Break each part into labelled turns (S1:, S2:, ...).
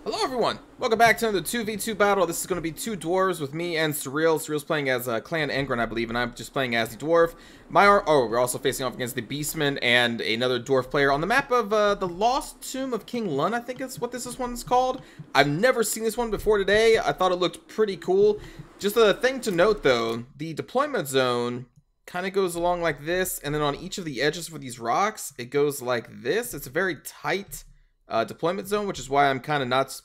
S1: Hello everyone! Welcome back to another 2v2 battle. This is going to be two dwarves with me and Surreal. Surreal's playing as Clan Engren, I believe, and I'm just playing as the dwarf. We're also facing off against the Beastman and another dwarf player on the map of the Lost Tomb of King Lun, I think is what this one's called. I've never seen this one before today. I thought it looked pretty cool. Just a thing to note though, the deployment zone kind of goes along like this, and then on each of the edges for these rocks, it goes like this. It's a very tight deployment zone, which is why I'm kind of not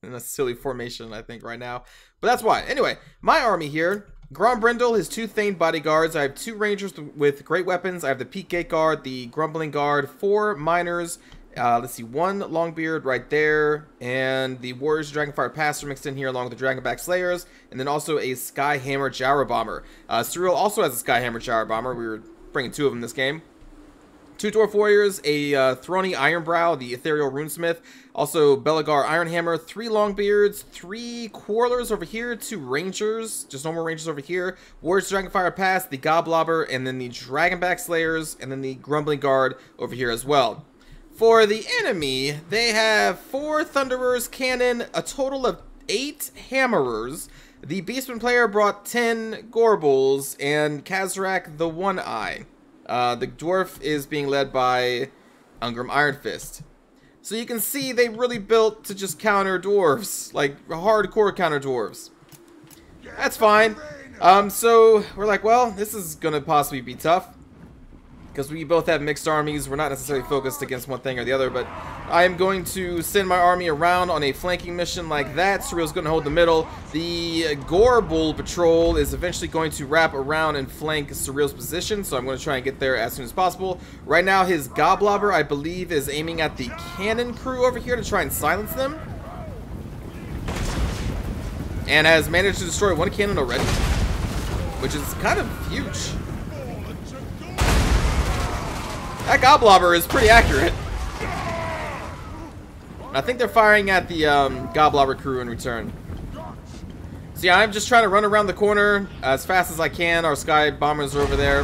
S1: in a silly formation, I think, right now. But that's why. Anyway, my army here. Grombrindal, his two Thane bodyguards. I have two rangers with great weapons. I have the Peak Gate Guard, the Grumbling Guard, 4 miners. Let's see, 1 Longbeard right there. And the Warriors Dragonfire Passer mixed in here along with the Dragonback Slayers. And then also a Skyhammer Gyro Bomber. Surreal also has a Skyhammer Gyro Bomber. We were bringing 2 of them this game. 2 Dwarf Warriors, a Throny Ironbrow, the Ethereal Runesmith, also Belegar Ironhammer, 3 Longbeards, 3 Quarrelers over here, 2 Rangers, just normal Rangers over here, Warriors Dragonfire Pass, the Goblobber, and then the Dragonback Slayers, and then the Grumbling Guard over here as well. For the enemy, they have 4 Thunderers, Cannon, a total of 8 Hammerers. The Beastman player brought 10 Gorbals, and Kazrak the One-Eye. The dwarf is being led by Ungrim Ironfist. So you can see they really built to just counter dwarves, like hardcore counter dwarves. That's fine. So we're like, well, this is gonna possibly be tough because we both have mixed armies. We're not necessarily focused against one thing or the other, but I am going to send my army around on a flanking mission like that. Surreal's going to hold the middle. The Gorbul patrol is eventually going to wrap around and flank Surreal's position, so I'm going to try and get there as soon as possible. Right now, his Goblobber, I believe, is aiming at the cannon crew over here to try and silence them, and has managed to destroy 1 cannon already, which is kind of huge. That Goblobber is pretty accurate. I think they're firing at the Goblobber crew in return. So yeah, I'm just trying to run around the corner as fast as I can. Our Sky Bombers are over there.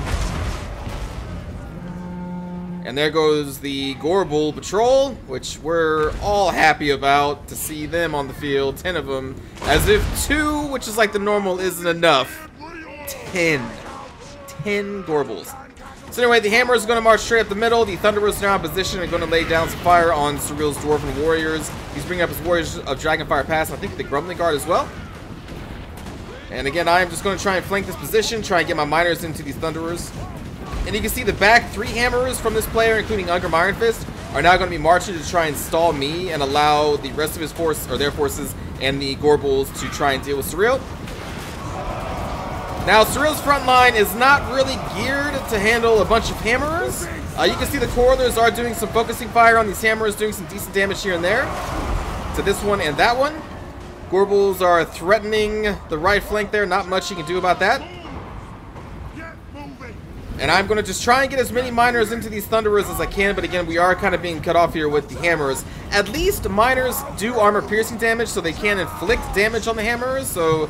S1: And there goes the Gorbul Patrol, which we're all happy about to see them on the field. 10 of them. As if 2, which is like the normal, isn't enough. 10 Gorbuls. So anyway, the Hammer is going to march straight up the middle. The Thunderers are now in position and going to lay down some fire on Surreal's Dwarven Warriors. He's bringing up his Warriors of Dragonfire Pass, and I think the Grumbling Guard as well. And again, I am just going to try and flank this position, try and get my miners into these Thunderers. And you can see the back 3 Hammerers from this player, including Ungrim Ironfist, are now going to be marching to try and stall me and allow the rest of his force, or their forces, and the Gorbuls to try and deal with Surreal. Now, Surreal's front line is not really geared to handle a bunch of Hammerers. You can see the Quarrelers are doing some focusing fire on these Hammerers, doing some decent damage here and there to this one and that one. Gorbuls are threatening the right flank there. Not much you can do about that. And I'm going to just try and get as many miners into these Thunderers as I can, but again, we are kind of being cut off here with the Hammers. At least miners do armor-piercing damage, so they can inflict damage on the Hammerers, so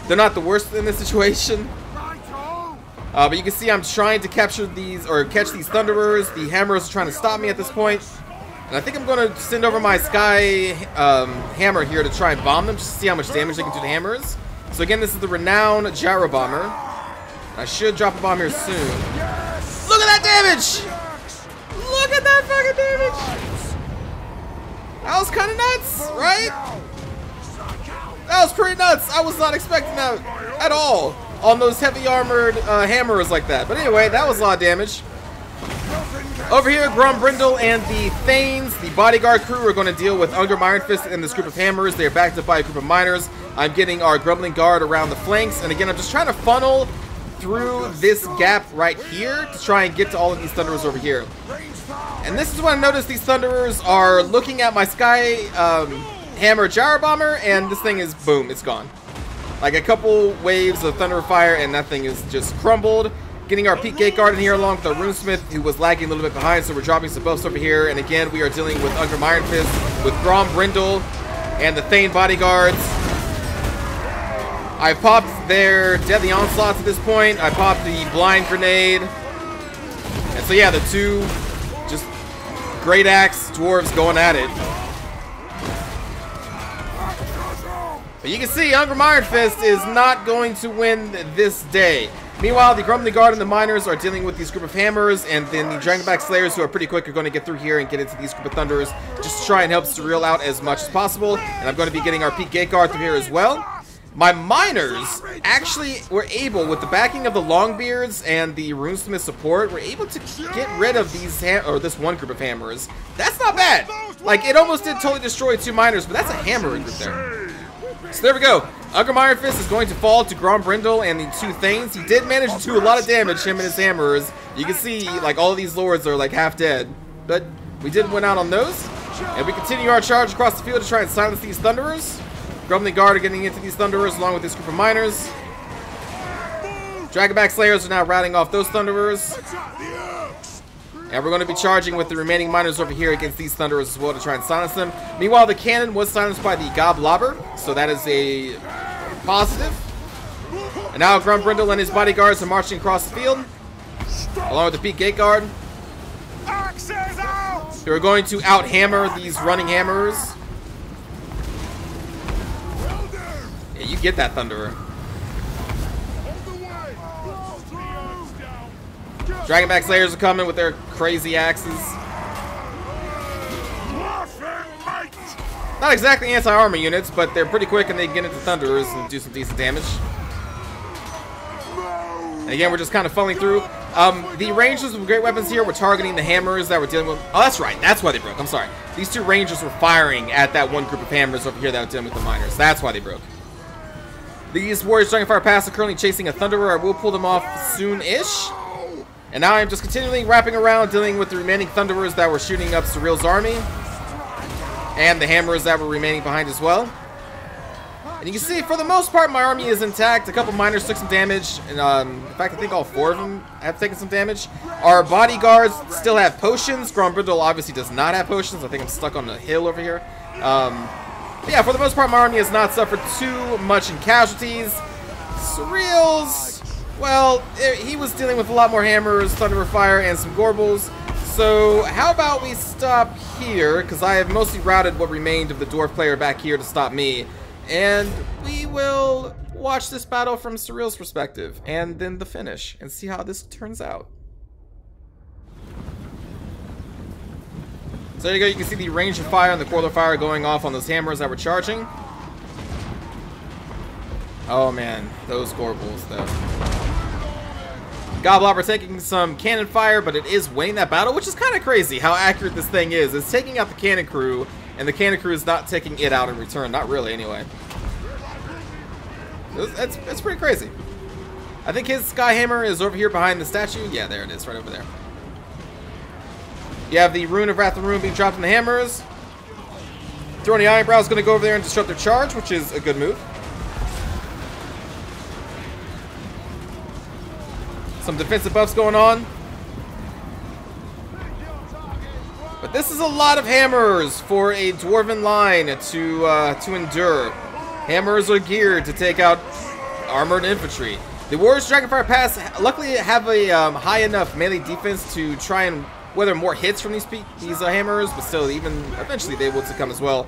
S1: they're not the worst in this situation. But you can see I'm trying to capture these, or catch these Thunderers. The Hammers are trying to stop me at this point. And I think I'm going to send over my Sky Hammer here to try and bomb them, just to see how much damage they can do to Hammers. So again, this is the renowned Gyro Bomber. I should drop a bomb here soon. Look at that damage! Look at that fucking damage! That was kind of nuts, right? That was pretty nuts. I was not expecting that at all on those heavy armored Hammerers like that. But anyway, that was a lot of damage. Over here, Grombrindal and the Thanes, the bodyguard crew, are going to deal with Ungrim Ironfist and this group of Hammers. They are backed up by a group of miners. I'm getting our Grumbling Guard around the flanks. And again, I'm just trying to funnel through this gap right here to try and get to all of these Thunderers over here. And this is when I notice these Thunderers are looking at my Sky Hammer Gyro Bomber, and this thing is, boom, it's gone. Like a couple waves of Thunder Fire, and that thing is just crumbled. Getting our Peak Gate Guard in here along with our Runesmith, who was lagging a little bit behind, so we're dropping some buffs over here. And again, we are dealing with Ungrim Ironfist, with Grombrindal, and the Thane Bodyguards. I popped their Deadly Onslaughts at this point. I popped the Blind Grenade. And so yeah, the 2 just Great Axe Dwarves going at it. But you can see Ungrim Iron Fist is not going to win this day. Meanwhile, the Grombrindal Guard and the Miners are dealing with these group of Hammers, and then the Dragonback Slayers, who are pretty quick, are going to get through here and get into these group of Thunderers just to try and help Surreal out as much as possible. And I'm going to be getting our Peak Gate Guard through here as well. My Miners actually were able, with the backing of the Longbeards and the Runesmith support, were able to get rid of these this one group of Hammers. That's not bad. Like, it almost did totally destroy 2 Miners, but that's a Hammer group there. So there we go. Ungrim Iron Fist is going to fall to Grombrindal and the 2 Thanes. He did manage to do a lot of damage, him and his hammers. You can see, like, all of these lords are, like, half dead. But we did win out on those. And we continue our charge across the field to try and silence these Thunderers. Grombrindal Guard are getting into these Thunderers along with this group of Miners. Dragonback Slayers are now routing off those Thunderers. And we're going to be charging with the remaining Miners over here against these Thunderers as well to try and silence them. Meanwhile, the cannon was silenced by the Goblobber, so that is a positive. And now Grombrindal and his bodyguards are marching across the field, along with the Peak Gate Guard. They're going to out-hammer these running Hammerers. Yeah, you get that, Thunderer. Dragonback Slayers are coming with their crazy axes. Not exactly anti-armor units, but they're pretty quick and they can get into Thunderers and do some decent damage. And again, we're just kind of funneling through. The Rangers with great weapons here were targeting the Hammers that were dealing with... Oh, that's right. That's why they broke. I'm sorry. These 2 Rangers were firing at that one group of Hammers over here that were dealing with the Miners. That's why they broke. These Warriors Dragonfire Pass are currently chasing a Thunderer. I will pull them off soon-ish. And now I'm just continually wrapping around, dealing with the remaining Thunderers that were shooting up Surreal's army. And the Hammers that were remaining behind as well. And you can see, for the most part, my army is intact. A couple Miners took some damage. And in fact, I think all 4 of them have taken some damage. Our bodyguards still have potions. Grombrindal obviously does not have potions. I think I'm stuck on a hill over here. Yeah, for the most part, my army has not suffered too much in casualties. Surreal's... Well, he was dealing with a lot more Hammers, Thunderer Fire, and some Gorbles. So, how about we stop here, because I have mostly routed what remained of the Dwarf player back here to stop me. And we will watch this battle from Surreal's perspective, and then the finish, and see how this turns out. So there you go, you can see the range of fire and the quarter fire going off on those Hammers that were charging. Oh man, those Gorbles though. Goblobber taking some cannon fire, but it is winning that battle, which is kind of crazy how accurate this thing is. It's taking out the cannon crew, and the cannon crew is not taking it out in return. Not really, anyway. It's pretty crazy. I think his Skyhammer is over here behind the statue. Yeah, there it is, right over there. You have the Rune of Wrath of Rune being dropped in the Hammers. Thorny Ironbrow is going to go over there and disrupt their charge, which is a good move. Some defensive buffs going on. But this is a lot of Hammers for a Dwarven line to endure. Hammers are geared to take out armored infantry. The Warriors Dragonfire Pass luckily have a high enough melee defense to try and weather more hits from these Hammers, but still, even eventually they will succumb as well.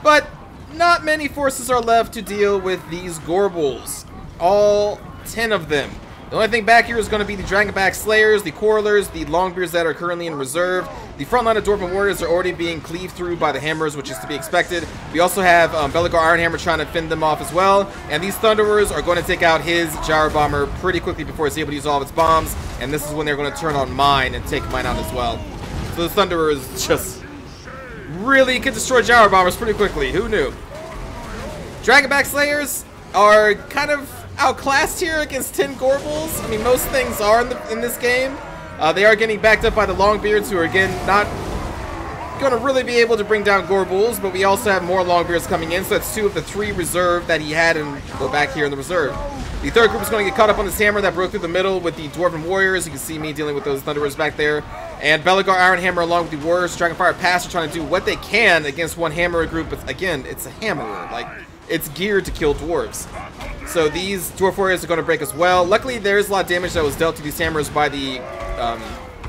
S1: But not many forces are left to deal with these Gorbles. All 10 of them. The only thing back here is going to be the Dragonback Slayers, the Quarrelers, the Longbeards that are currently in reserve. The front line of Dwarven Warriors are already being cleaved through by the Hammers, which is to be expected. We also have Belegar Ironhammer trying to fend them off as well. And these Thunderers are going to take out his Gyro Bomber pretty quickly before it's able to use all of its bombs. And this is when they're going to turn on mine and take mine out as well. So the Thunderers just really can destroy Gyro Bombers pretty quickly. Who knew? Dragonback Slayers are kind of outclassed here against 10 Gorbles. I mean, most things are in this game. They are getting backed up by the Longbeards, who are, again, not going to really be able to bring down Gorbles, but we also have more Longbeards coming in, so that's 2 of the 3 reserve that he had and go back here in the reserve. The third group is going to get caught up on this hammer that broke through the middle with the Dwarven Warriors. You can see me dealing with those Thunderers back there. And Belegar Ironhammer along with the Warriors Dragonfire Pass are trying to do what they can against one Hammerer group, but again, it's a Hammerer. Like, it's geared to kill dwarves. So these Dwarf Warriors are going to break as well. Luckily, there is a lot of damage that was dealt to these Hammers by the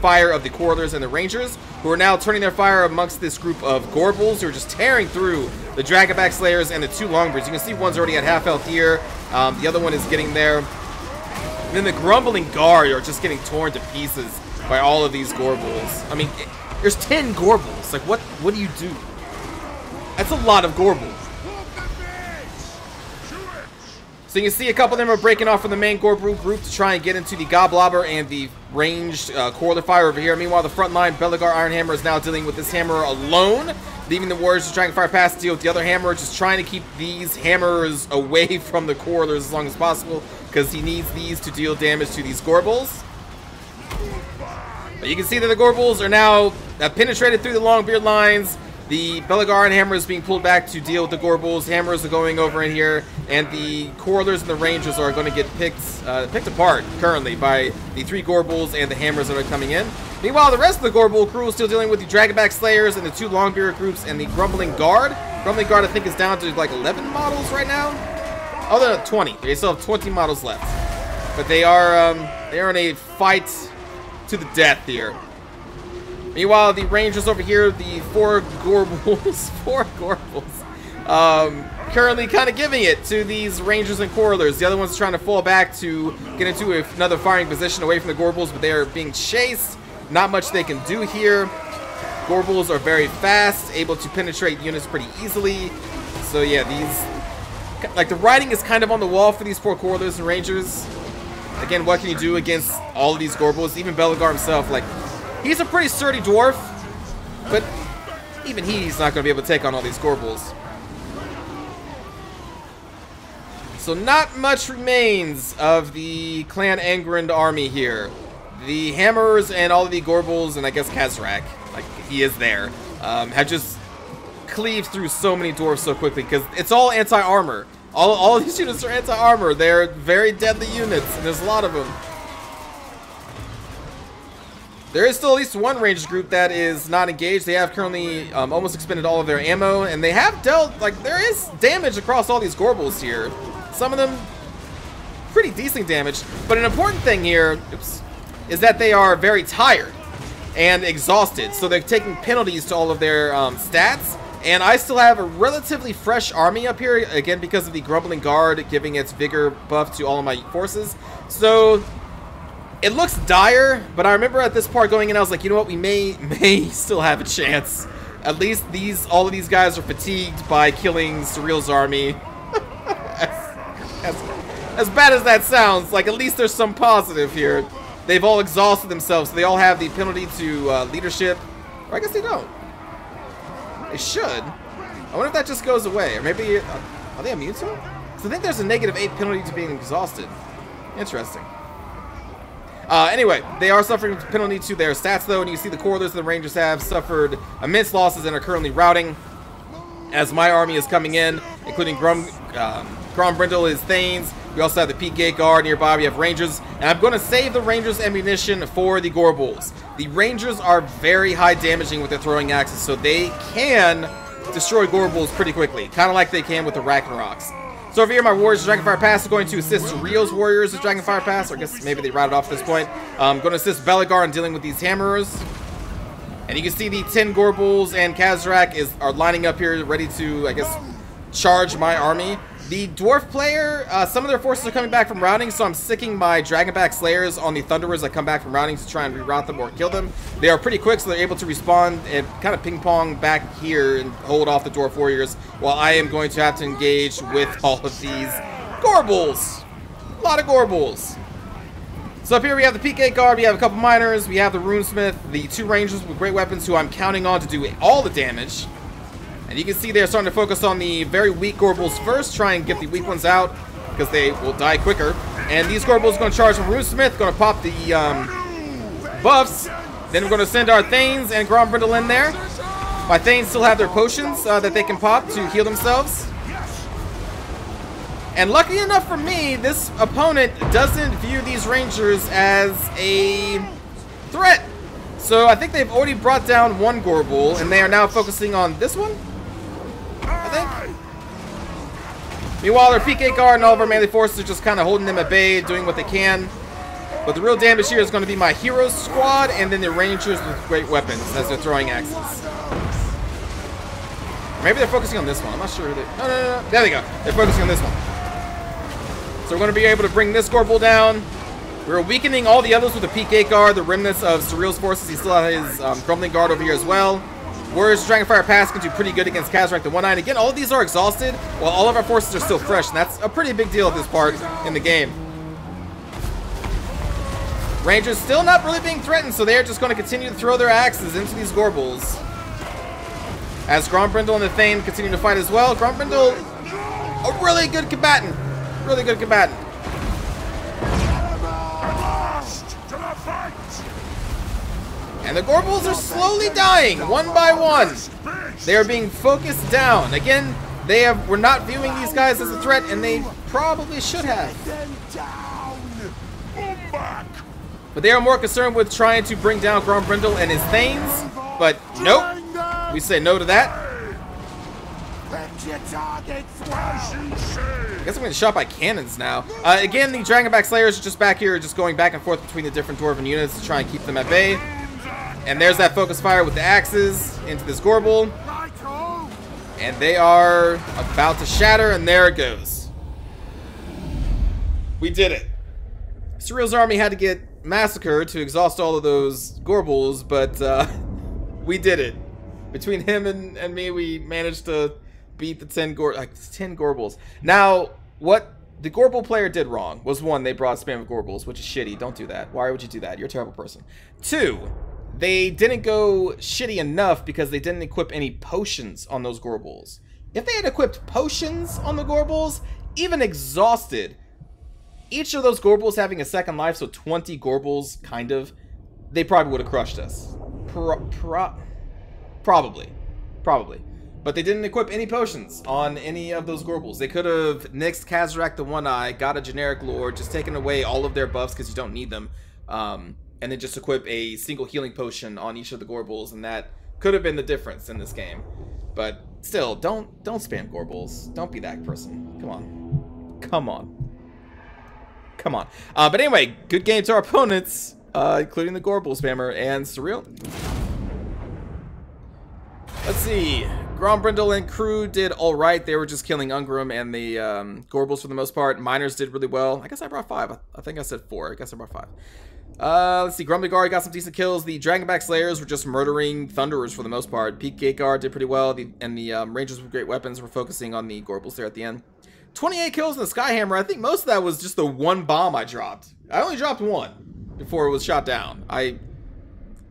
S1: fire of the Quarrelers and the Rangers, who are now turning their fire amongst this group of Gorbals who are just tearing through the Dragonback Slayers and the 2 Longbeards. You can see one's already at half health here. The other one is getting there. And then the Grumbling Guard are just getting torn to pieces by all of these Gorbals. I mean, there's 10 Gorbals. Like, what do you do? That's a lot of Gorbals. So you can see a couple of them are breaking off from the main Gorbal group to try and get into the Goblobber and the ranged Corler Fire over here. Meanwhile, the front line, Belegar Iron Hammer is now dealing with this hammer alone, leaving the Warriors of Dragonfire Pass to deal with the other hammer, just trying to keep these hammers away from the Corlers as long as possible, because he needs these to deal damage to these Gorbals. But you can see that the Gorbals are now penetrated through the Longbeard lines. The Belegar Iron Hammer is being pulled back to deal with the Gorbals. Hammers are going over in here, and the Corlers and the Rangers are going to get picked apart currently by the 3 Gorbals and the Hammers that are coming in. Meanwhile, the rest of the Gorbal crew is still dealing with the Dragonback Slayers and the 2 Longbeard groups and the Grumbling Guard. Grumbling Guard, I think, is down to like 11 models right now. Oh, they're at 20. They still have 20 models left, but they are in a fight to the death here. Meanwhile, the Rangers over here, the 4 Gorbals, currently kind of giving it to these Rangers and Corlers. The other ones are trying to fall back to get into another firing position away from the Gorbals, but they are being chased. Not much they can do here. Gorbals are very fast, able to penetrate units pretty easily. So yeah, like the writing is kind of on the wall for these 4 Corlers and Rangers. Again, what can you do against all of these Gorbals? Even Belegar himself, like, he's a pretty sturdy dwarf, but even he's not going to be able to take on all these Gorbals. So not much remains of the Clan Angrind army here. The Hammers and all of the Gorbals, and I guess Kazrak, like he is there, have just cleaved through so many dwarves so quickly because it's all anti-armor. All of these units are anti-armor. They're very deadly units, and there's a lot of them. There is still at least one Rangers group that is not engaged. They have currently almost expended all of their ammo, and they have dealt, like, there is damage across all these Gorbals here. Some of them pretty decent damage, but an important thing here, is that they are very tired and exhausted, so they're taking penalties to all of their stats. And I still have a relatively fresh army up here, again because of the Grumbling Guard giving its vigor buff to all of my forces. So it looks dire, but I remember at this part going in, I was like, you know what, we may still have a chance. At least all of these guys are fatigued by killing Surreal's army. As bad as that sounds, like, at least there's some positive here. They've all exhausted themselves, so they all have the penalty to leadership. Or I guess they don't. They should. I wonder if that just goes away. Or maybe, are they immune to it? Because I think there's a -8 penalty to being exhausted. Interesting. Anyway, they are suffering a penalty to their stats, though, and you see the Corlers and the Rangers have suffered immense losses and are currently routing as my army is coming in, including Grombrindal, his Thanes. We also have the Peak Gate Guard nearby. We have Rangers, and I'm going to save the Rangers' ammunition for the Gorbals. The Rangers are very high damaging with their throwing axes, so they can destroy Gorbals pretty quickly, kind of like they can with the Ragnaroks. So over here, my Warriors of Dragonfire Pass are going to assist Surreal's Warriors of Dragonfire Pass, or I guess maybe they routed off at this point. I'm going to assist Belegar in dealing with these Hammerers. And you can see the 10 Gorbals and Kazrak are lining up here, ready to, I guess, charge my army. The Dwarf player, some of their forces are coming back from routing, so I'm sticking my Dragonback Slayers on the Thunderers that come back from routing to try and reroute them or kill them. They are pretty quick, so they're able to respawn and kind of ping-pong back here and hold off the Dwarf Warriors, while I am going to have to engage with all of these Gorbals. A lot of Gorbals. So up here we have the Peak Gate Guard, we have a couple Miners, we have the Runesmith, the 2 Rangers with great weapons who I'm counting on to do all the damage. And you can see they're starting to focus on the very weak Gorbals first, try and get the weak ones out, because they will die quicker. And these Gorbals are going to charge from Runesmith, going to pop the buffs. Then we're going to send our Thanes and Grombrindal in there. My Thanes still have their potions that they can pop to heal themselves. And lucky enough for me, this opponent doesn't view these Rangers as a threat. So I think they've already brought down one Gorbal, and they are now focusing on this one, I think. Meanwhile, their Peak Gate Guard and all of our melee forces are just kind of holding them at bay, doing what they can. But the real damage here is going to be my Heroes squad and then the Rangers with great weapons as they're throwing axes. Maybe they're focusing on this one. I'm not sure. No. There they go. They're focusing on this one. So we're going to be able to bring this Gorbel down. We're weakening all the others with the Peak Gate Guard, the remnants of Surreal's forces. He still has his Grombrindal Guard over here as well. Warriors Dragonfire Pass can do pretty good against Kazrak the 1-9. Again, all of these are exhausted, while all of our forces are still fresh, and that's a pretty big deal at this part in the game. Rangers still not really being threatened, so they're just going to continue to throw their axes into these Gorbels. As Grombrindal and the Thane continue to fight as well. Grombrindal, a really good combatant. Really good combatant. And the Gorbels are slowly dying, one by one. They are being focused down. Again, we're not viewing these guys as a threat, and they probably should have. But they are more concerned with trying to bring down Grombrindal and his Thanes. But nope. We say no to that. I guess I'm getting shot by cannons now. Again, the Dragonback Slayers are just back here, just going back and forth between the different Dwarven units to try and keep them at bay. And there's that focus fire with the axes into this Gorbel. And they are about to shatter, and there it goes. We did it. Surreal's army had to get massacred to exhaust all of those Gorbels, but we did it. Between him and me, we managed to beat the 10 Gorbels. Now, what the Gorbel player did wrong was, one, they brought spam of Gorbels, which is shitty. Don't do that. Why would you do that? You're a terrible person. Two, they didn't go shitty enough because they didn't equip any potions on those Gorbels. If they had equipped potions on the Gorbels, even exhausted, each of those Gorbels having a second life, so 20 Gorbels, kind of, they probably would have crushed us. Probably. But they didn't equip any potions on any of those Gorbels. They could have nixed Kazrak the One-Eye, got a generic lord, just taken away all of their buffs because you don't need them, and then just equip a single healing potion on each of the Gorbels, and that could have been the difference in this game. But still, don't spam Gorbels. Don't be that person. Come on. But anyway, good game to our opponents, including the Gorbel spammer and Surreal. Let's see. Grombrindal and crew did alright. They were just killing Ungrim and the Gorbels for the most part. Miners did really well. I guess I brought 5. I think I said 4. I guess I brought 5. Let's see. Belegar got some decent kills. The Dragonback Slayers were just murdering Thunderers for the most part. Peak Gate Guard did pretty well. And the Rangers with great weapons were focusing on the Gorbels there at the end. 28 kills in the Skyhammer. I think most of that was just the one bomb I dropped. I only dropped 1 before it was shot down.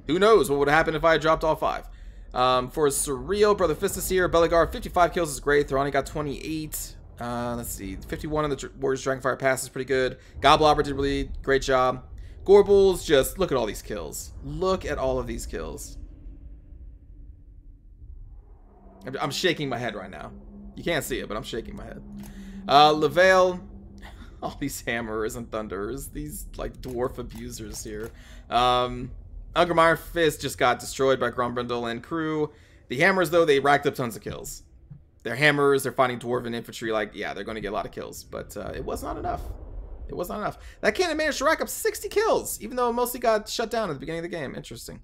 S1: Who knows what would have happened if I had dropped all 5. For Surreal, Brother Fistus here. Belegar, 55 kills is great. Throny got 28. Let's see. 51 on the Warriors Dragonfire Pass is pretty good. Goblobber did really great job. Gorbels, just look at all these kills. Look at all of these kills. I'm shaking my head right now. You can't see it, but I'm shaking my head. Levale, all these Hammerers and Thunderers. These, like, dwarf abusers here. Ungrim Iron Fist just got destroyed by Grombrindal and crew. The Hammers, though, they racked up tons of kills. They're Hammers, they're fighting Dwarven infantry, like, yeah, they're going to get a lot of kills. But it was not enough. It was not enough. That cannon managed to rack up 60 kills, even though it mostly got shut down at the beginning of the game. Interesting.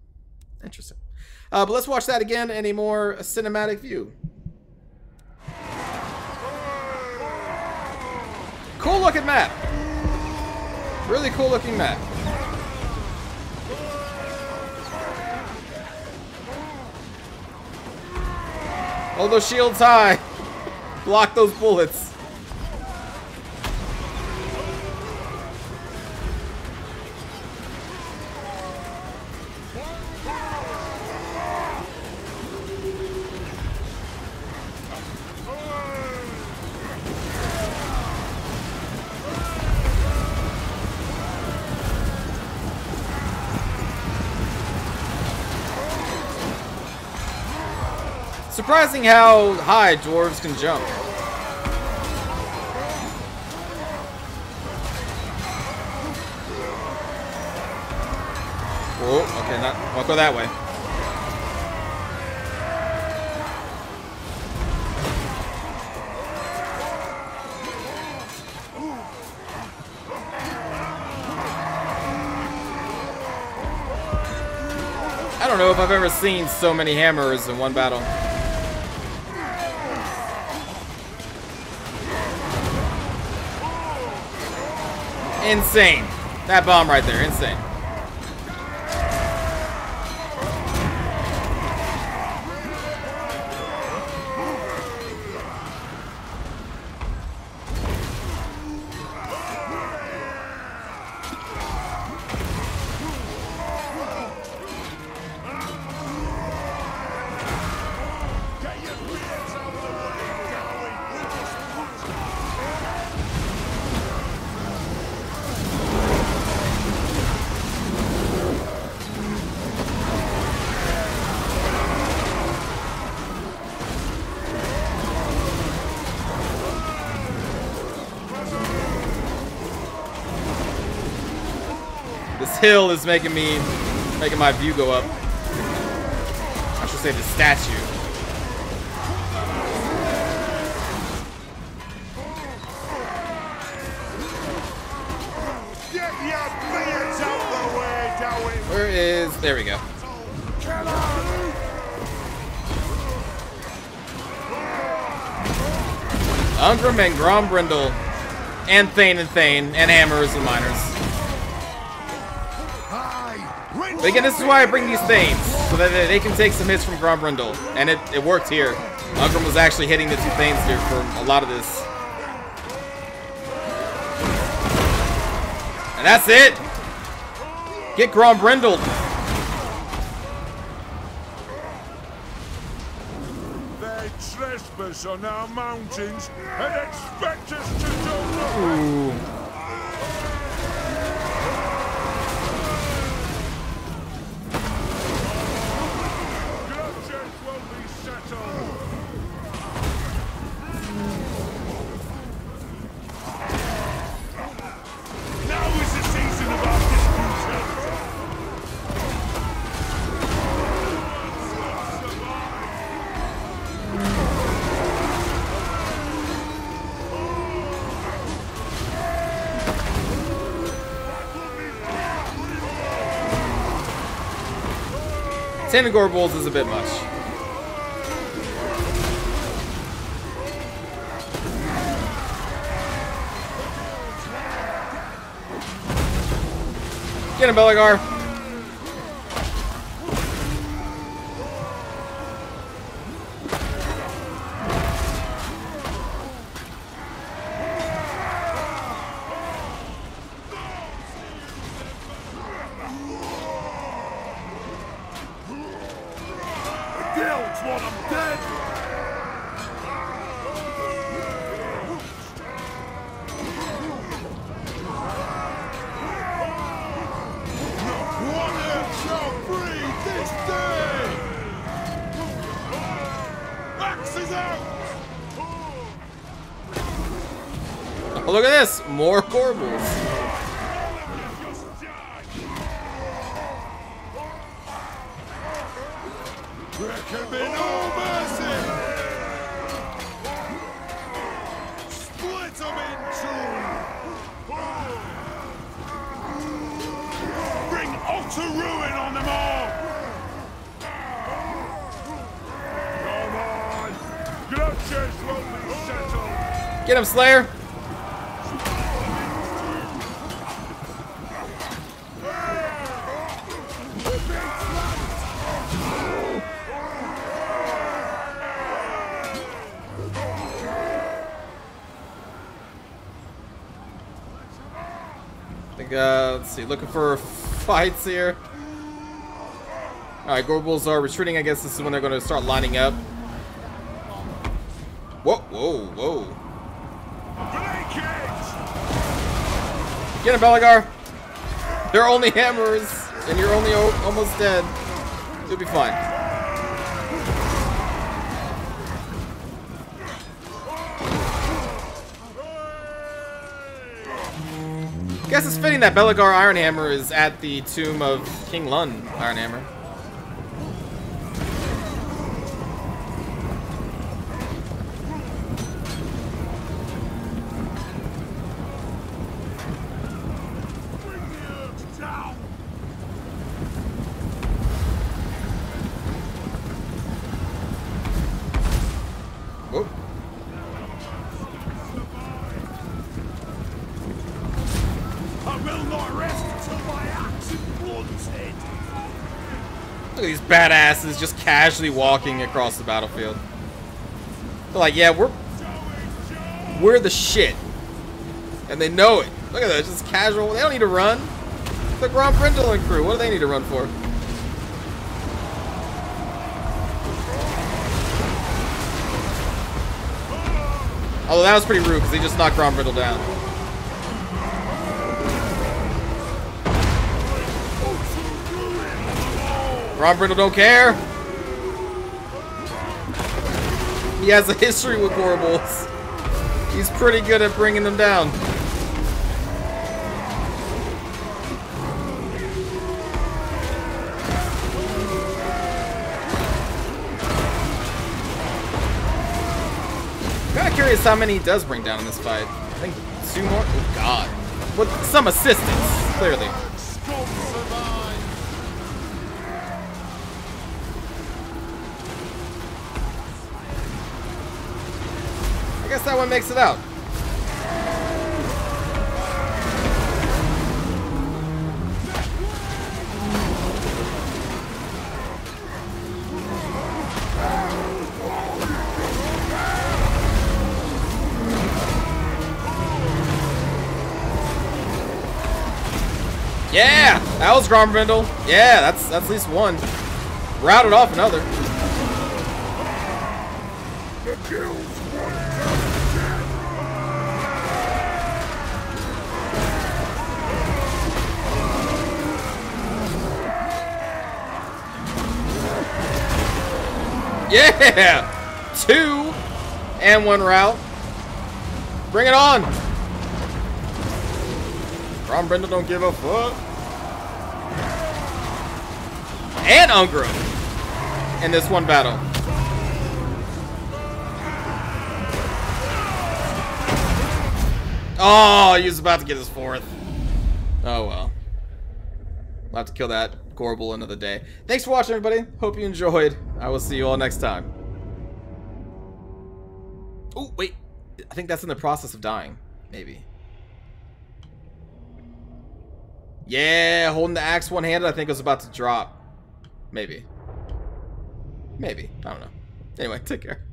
S1: But let's watch that again in a more cinematic view. Cool looking map. Really cool looking map. Hold those shields high. Block those bullets. Surprising how high dwarves can jump. Whoa, okay, won't go that way. I don't know if I've ever seen so many hammers in one battle. Insane. That bomb right there, insane. This hill is making my view go up. I should say the statue.
S2: Get your beards out the way, Dowie.
S1: Where is... There we go. Ungrim and Grombrindal. And Thane and Hammers and Miners. But again, this is why I bring these Thanes, so that they can take some hits from Grombrindal. And it worked here. Ungrim was actually hitting the two Thanes here for a lot of this. And that's it! Get Grombrindal!
S2: They trespass on our mountains and expect us to do nothing.
S1: Ooh. Tentagore Bulls is a bit much. Get him, Belegar. Oh, look at this! More Gorbals.
S2: There can be no mercy! Split them in two! Bring utter ruin on them all! Come on! Grudges won't be settled!
S1: Get him, Slayer! Let's see, looking for fights here. Alright, Gorbals are retreating. I guess this is when they're going to start lining up. Whoa, whoa, whoa. Get him, Belegar. They're only hammers, and you're only almost dead. You'll be fine. I guess it's fitting that Belegar Ironhammer is at the tomb of King Lund Ironhammer. Look at these badasses just casually walking across the battlefield. They're like, yeah, we're the shit. And they know it. Look at that, just casual. They don't need to run. The Grombrindal crew, what do they need to run for? Although that was pretty rude because he just knocked Grombrindal down. Grombrindal don't care. He has a history with Gorbals. He's pretty good at bringing them down. Kinda curious how many he does bring down in this fight. I think 2 more? Oh god. With some assistance, clearly. I guess that one makes it out. Yeah! That was Grombrindal. Yeah, that's at least one. Routed off another. Yeah! 2 and 1 route. Bring it on! Grombrindal don't give a fuck. And Ungra in this one battle. Oh, he was about to get his 4th. Oh well. We'll have to kill that Gorbal another day. Thanks for watching, everybody. Hope you enjoyed. I will see you all next time. Oh, wait. I think that's in the process of dying. Maybe. Yeah, holding the axe one-handed, I think it was about to drop. Maybe. Maybe. I don't know. Anyway, take care.